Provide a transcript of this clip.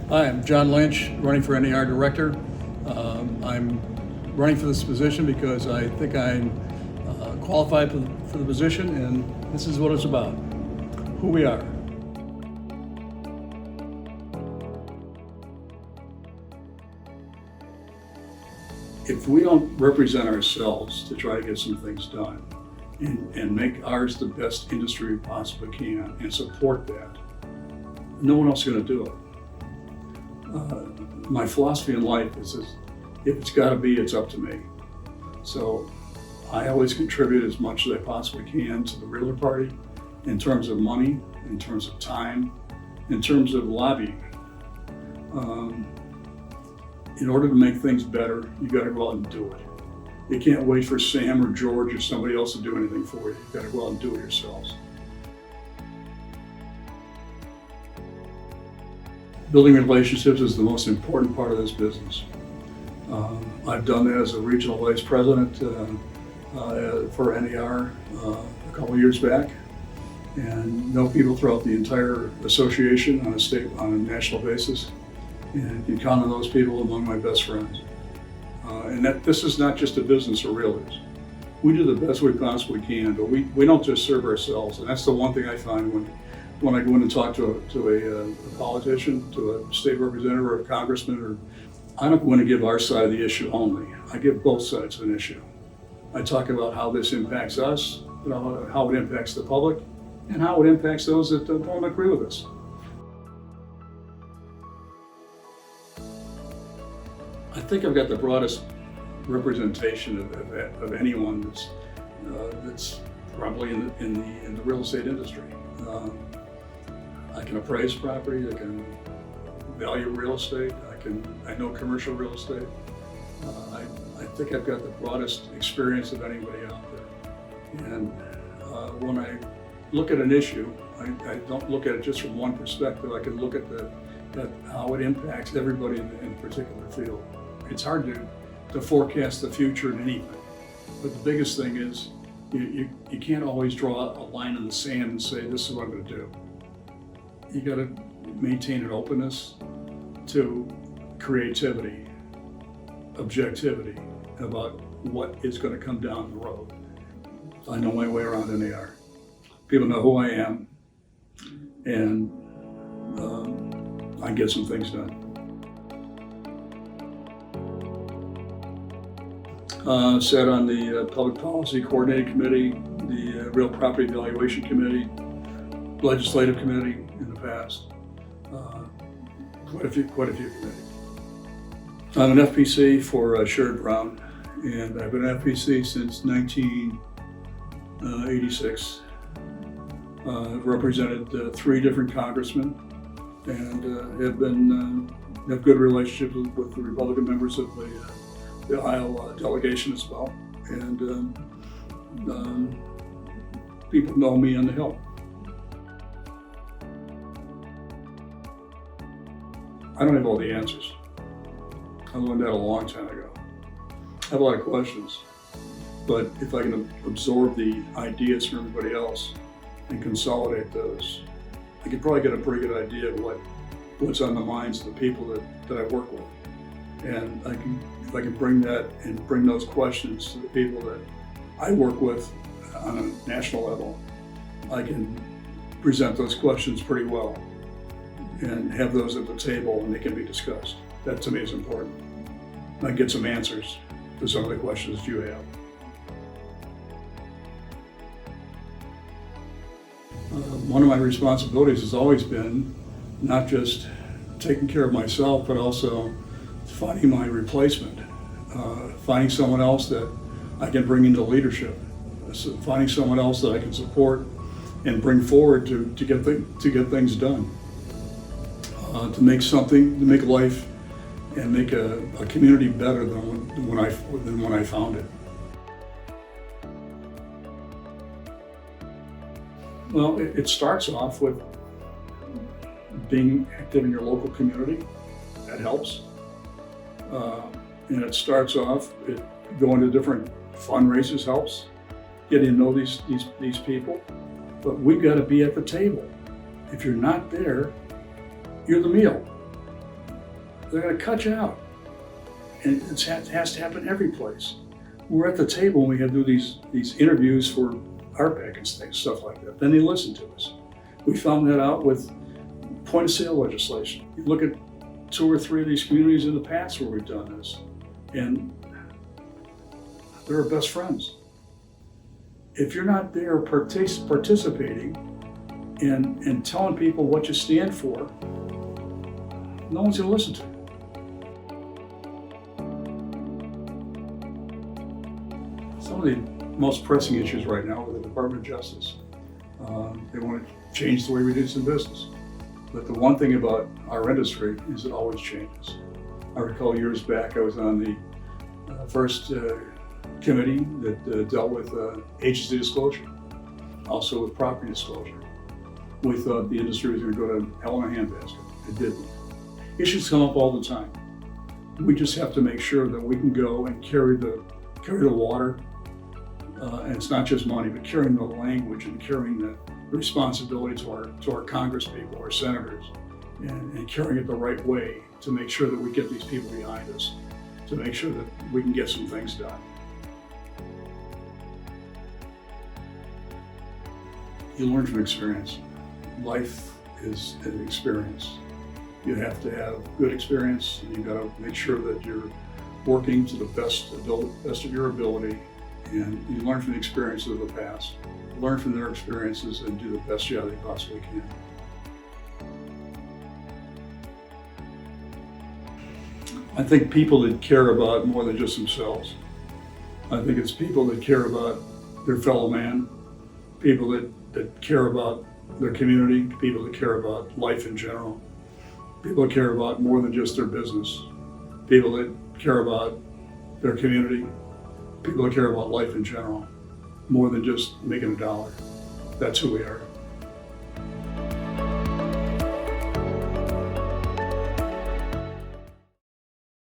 Hi, I'm John Lynch, running for NAR Director. I'm running for this position because I think I'm qualified for the position, and this is what it's about, who we are. If we don't represent ourselves to try to get some things done and make ours the best industry we possibly can and support that, no one else is going to do it. My philosophy in life is if it's got to be, it's up to me. So I always contribute as much as I possibly can to the Realtor Party in terms of money, in terms of time, in terms of lobbying. In order to make things better, you got to go out and do it. You can't wait for Sam or George or somebody else to do anything for you. You got to go out and do it yourselves. Building relationships is the most important part of this business. I've done that as a regional vice president for NAR a couple of years back, and know people throughout the entire association on a national basis, and you count on those people among my best friends. And that this is not just a business for realtors. We do the best we possibly can, but we don't just serve ourselves, and that's the one thing I find when I go in and talk to a politician, to a state representative or a congressman, or I don't want to give our side of the issue only. I give both sides of an issue. I talk about how this impacts us, how it impacts the public, and how it impacts those that don't agree with us. I think I've got the broadest representation of anyone that's probably in the real estate industry. I can appraise property, I can value real estate, I know commercial real estate. I think I've got the broadest experience of anybody out there. And when I look at an issue, I don't look at it just from one perspective. I can look at how it impacts everybody in a particular field. It's hard to forecast the future in anything, but the biggest thing is you can't always draw a line in the sand and say, this is what I'm going to do. You got to maintain an openness to creativity, objectivity about what is going to come down the road. I know my way around NAR. People know who I am, and I get some things done. Sat on the Public Policy Coordinating Committee, the Real Property Valuation Committee, Legislative Committee in the past, quite a few committees. I'm an FPC for Sherrod Brown, and I've been an FPC since 1986. I've represented 3 different congressmen, and have good relationships with the Republican members of the Ohio delegation as well, and people know me on the Hill. I don't have all the answers. I learned that a long time ago. I have a lot of questions, but if I can absorb the ideas from everybody else and consolidate those, I can probably get a pretty good idea of what's on the minds of the people that I work with. And if I can bring that and bring those questions to the people that I work with on a national level, I can present those questions pretty well and have those at the table and they can be discussed. That to me is important. I get some answers to some of the questions you have. One of my responsibilities has always been not just taking care of myself, but also finding my replacement, finding someone else that I can bring into leadership, finding someone else that I can support and bring forward to get things done, to make life and make a community better than when I found it. Well, it starts off with being active in your local community. That helps. And it starts off, going to different fundraisers helps, getting to know these people. But we've got to be at the table. If you're not there, you're the meal. they're going to cut you out. And it has to happen every place. We're at the table and we have to do these interviews for RPAC and things, stuff like that. Then they listen to us. We found that out with point of sale legislation. You look at 2 or 3 of these communities in the past where we've done this, and they're our best friends. If you're not there participating and telling people what you stand for, no one's going to listen to you. Some of the most pressing issues right now with the Department of Justice. They want to change the way we do some business. But the one thing about our industry is it always changes. I recall years back I was on the first committee that dealt with agency disclosure, also with property disclosure. We thought the industry was going to go to hell in a handbasket. It didn't. Issues come up all the time. We just have to make sure that we can go and carry the water, and it's not just money, but carrying the language and carrying the responsibility to our Congress people, our senators, and carrying it the right way to make sure that we get these people behind us, to make sure that we can get some things done. You learn from experience. Life is an experience. You have to have good experience, and you've got to make sure that you're working to the best of your ability, and you learn from the experiences of the past. Learn from their experiences and do the best job they possibly can. I think people that care about more than just themselves. I think it's people that care about their fellow man, people that care about their community, people that care about life in general, people that care about more than just their business, people that care about their community, people that care about life in general, more than just making a dollar. That's who we are.